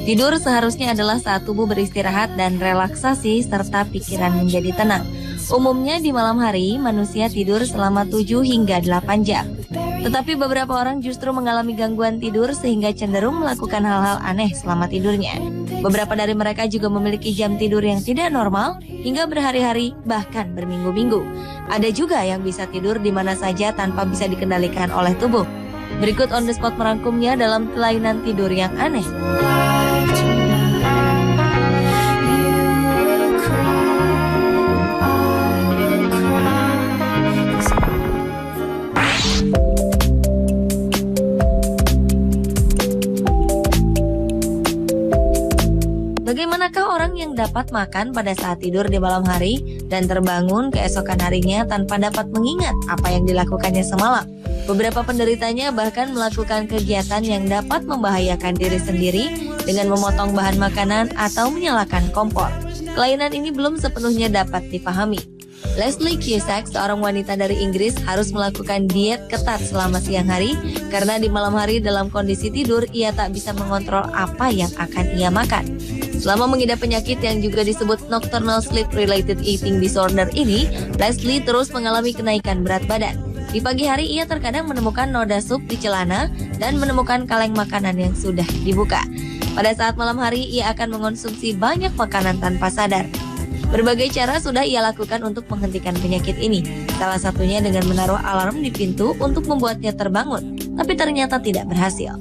Tidur seharusnya adalah saat tubuh beristirahat dan relaksasi serta pikiran menjadi tenang. Umumnya di malam hari, manusia tidur selama 7 hingga 8 jam. Tetapi beberapa orang justru mengalami gangguan tidur sehingga cenderung melakukan hal-hal aneh selama tidurnya. Beberapa dari mereka juga memiliki jam tidur yang tidak normal hingga berhari-hari bahkan berminggu-minggu. Ada juga yang bisa tidur di mana saja tanpa bisa dikendalikan oleh tubuh. Berikut on the spot merangkumnya dalam kelainan tidur yang aneh. Bagaimanakah orang yang dapat makan pada saat tidur di malam hari dan terbangun keesokan harinya tanpa dapat mengingat apa yang dilakukannya semalam? Beberapa penderitanya bahkan melakukan kegiatan yang dapat membahayakan diri sendiri dengan memotong bahan makanan atau menyalakan kompor. Kelainan ini belum sepenuhnya dapat dipahami. Leslie Cusack, seorang wanita dari Inggris, harus melakukan diet ketat selama siang hari karena di malam hari dalam kondisi tidur ia tak bisa mengontrol apa yang akan ia makan. Selama mengidap penyakit yang juga disebut Nocturnal Sleep Related Eating Disorder ini, Leslie terus mengalami kenaikan berat badan. Di pagi hari ia terkadang menemukan noda sup di celana dan menemukan kaleng makanan yang sudah dibuka. Pada saat malam hari ia akan mengonsumsi banyak makanan tanpa sadar. Berbagai cara sudah ia lakukan untuk menghentikan penyakit ini. Salah satunya dengan menaruh alarm di pintu untuk membuatnya terbangun, tapi ternyata tidak berhasil.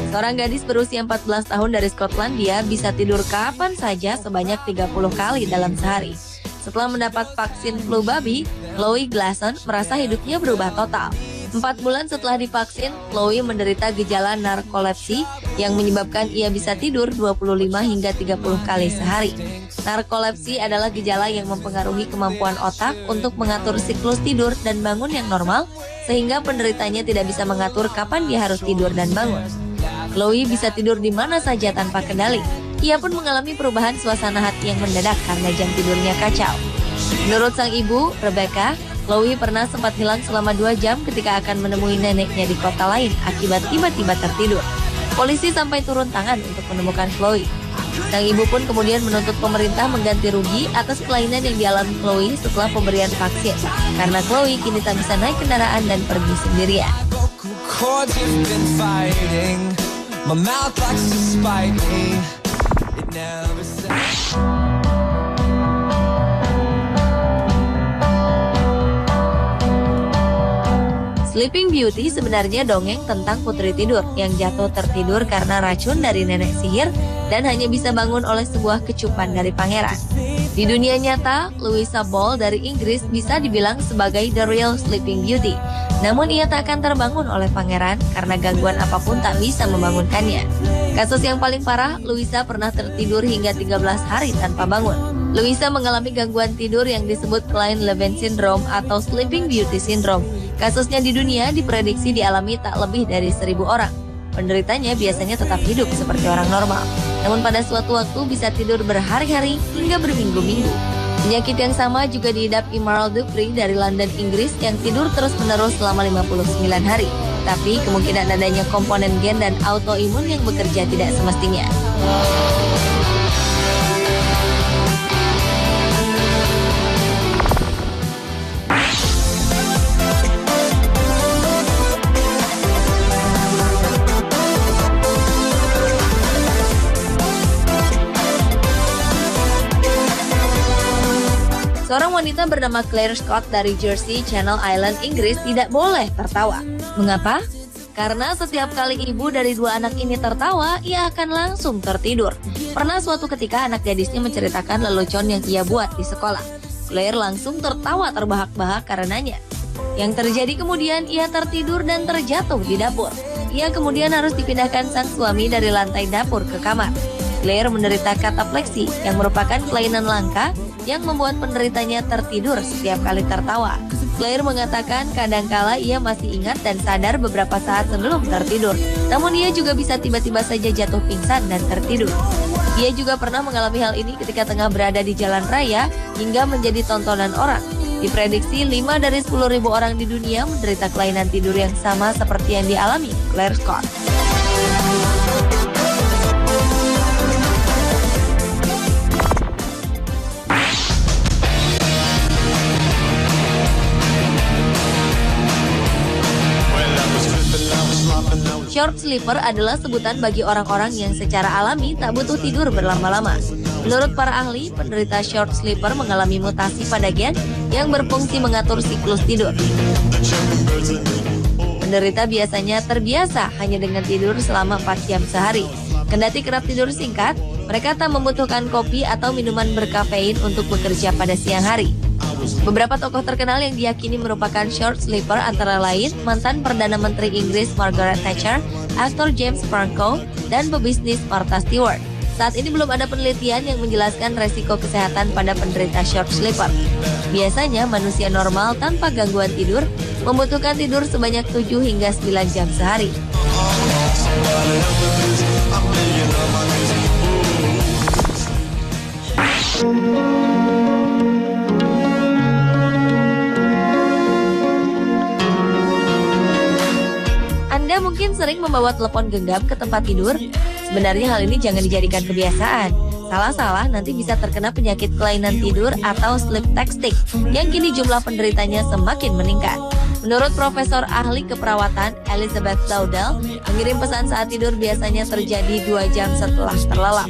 Seorang gadis berusia 14 tahun dari Skotlandia bisa tidur kapan saja sebanyak 30 kali dalam sehari. Setelah mendapat vaksin flu babi, Chloe Glasson merasa hidupnya berubah total. 4 bulan setelah divaksin, Chloe menderita gejala narkolepsi yang menyebabkan ia bisa tidur 25 hingga 30 kali sehari. Narkolepsi adalah gejala yang mempengaruhi kemampuan otak untuk mengatur siklus tidur dan bangun yang normal, sehingga penderitanya tidak bisa mengatur kapan dia harus tidur dan bangun. Chloe bisa tidur di mana saja tanpa kendali. Ia pun mengalami perubahan suasana hati yang mendadak karena jam tidurnya kacau. Menurut sang ibu, Rebecca, Chloe pernah sempat hilang selama 2 jam ketika akan menemui neneknya di kota lain akibat tiba-tiba tertidur. Polisi sampai turun tangan untuk menemukan Chloe. Sang ibu pun kemudian menuntut pemerintah mengganti rugi atas kelainan yang dialami Chloe setelah pemberian vaksin, karena Chloe kini tak bisa naik kendaraan dan pergi sendirian. My mouth likes to spite me. It never stops. Sleeping Beauty sebenarnya dongeng tentang putri tidur yang jatuh tertidur karena racun dari nenek sihir dan hanya bisa bangun oleh sebuah kecupan dari pangeran. Di dunia nyata, Louisa Ball dari Inggris bisa dibilang sebagai the real Sleeping Beauty. Namun ia tak akan terbangun oleh pangeran karena gangguan apapun tak bisa membangunkannya. Kasus yang paling parah, Louisa pernah tertidur hingga 13 hari tanpa bangun. Louisa mengalami gangguan tidur yang disebut Klein-Levin Syndrome atau Sleeping Beauty Syndrome. Kasusnya di dunia diprediksi dialami tak lebih dari 1.000 orang. Penderitanya biasanya tetap hidup seperti orang normal, namun pada suatu waktu bisa tidur berhari-hari hingga berminggu-minggu. Penyakit yang sama juga diidap Emerald Dupree dari London, Inggris yang tidur terus-menerus selama 59 hari. Tapi kemungkinan adanya komponen gen dan autoimun yang bekerja tidak semestinya. Seorang wanita bernama Claire Scott dari Jersey, Channel Island, Inggris tidak boleh tertawa. Mengapa? Karena setiap kali ibu dari 2 anak ini tertawa, ia akan langsung tertidur. Pernah suatu ketika anak gadisnya menceritakan lelucon yang ia buat di sekolah. Claire langsung tertawa terbahak-bahak karenanya. Yang terjadi kemudian ia tertidur dan terjatuh di dapur. Ia kemudian harus dipindahkan sang suami dari lantai dapur ke kamar. Claire menderita katapleksi yang merupakan kelainan langka yang membuat penderitanya tertidur setiap kali tertawa. Claire mengatakan kadangkala ia masih ingat dan sadar beberapa saat sebelum tertidur. Namun ia juga bisa tiba-tiba saja jatuh pingsan dan tertidur. Ia juga pernah mengalami hal ini ketika tengah berada di jalan raya hingga menjadi tontonan orang. Diprediksi 5 dari 10.000 orang di dunia menderita kelainan tidur yang sama seperti yang dialami Claire Scott. Short sleeper adalah sebutan bagi orang-orang yang secara alami tak butuh tidur berlama-lama. Menurut para ahli, penderita short sleeper mengalami mutasi pada gen yang berfungsi mengatur siklus tidur. Penderita biasanya terbiasa hanya dengan tidur selama 4 jam sehari. Kendati kerap tidur singkat, mereka tak membutuhkan kopi atau minuman berkafein untuk bekerja pada siang hari. Beberapa tokoh terkenal yang diyakini merupakan short sleeper antara lain mantan Perdana Menteri Inggris Margaret Thatcher, aktor James Franco, dan pebisnis Martha Stewart. Saat ini belum ada penelitian yang menjelaskan resiko kesehatan pada penderita short sleeper. Biasanya manusia normal tanpa gangguan tidur membutuhkan tidur sebanyak 7 hingga 9 jam sehari. Anda mungkin sering membawa telepon genggam ke tempat tidur. Sebenarnya hal ini jangan dijadikan kebiasaan. Salah-salah nanti bisa terkena penyakit kelainan tidur atau sleep texting yang kini jumlah penderitanya semakin meningkat. Menurut Profesor Ahli Keperawatan Elizabeth Dowdell, mengirim pesan saat tidur biasanya terjadi 2 jam setelah terlelap.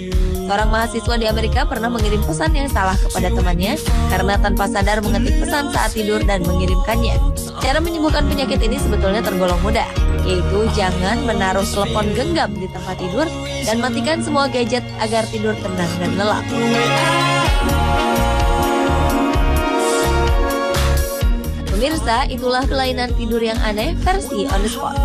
Seorang mahasiswa di Amerika pernah mengirim pesan yang salah kepada temannya karena tanpa sadar mengetik pesan saat tidur dan mengirimkannya. Cara menyembuhkan penyakit ini sebetulnya tergolong mudah, yaitu jangan menaruh telepon genggam di tempat tidur dan matikan semua gadget agar tidur tenang dan lelap. Pemirsa, itulah kelainan tidur yang aneh versi On The Spot.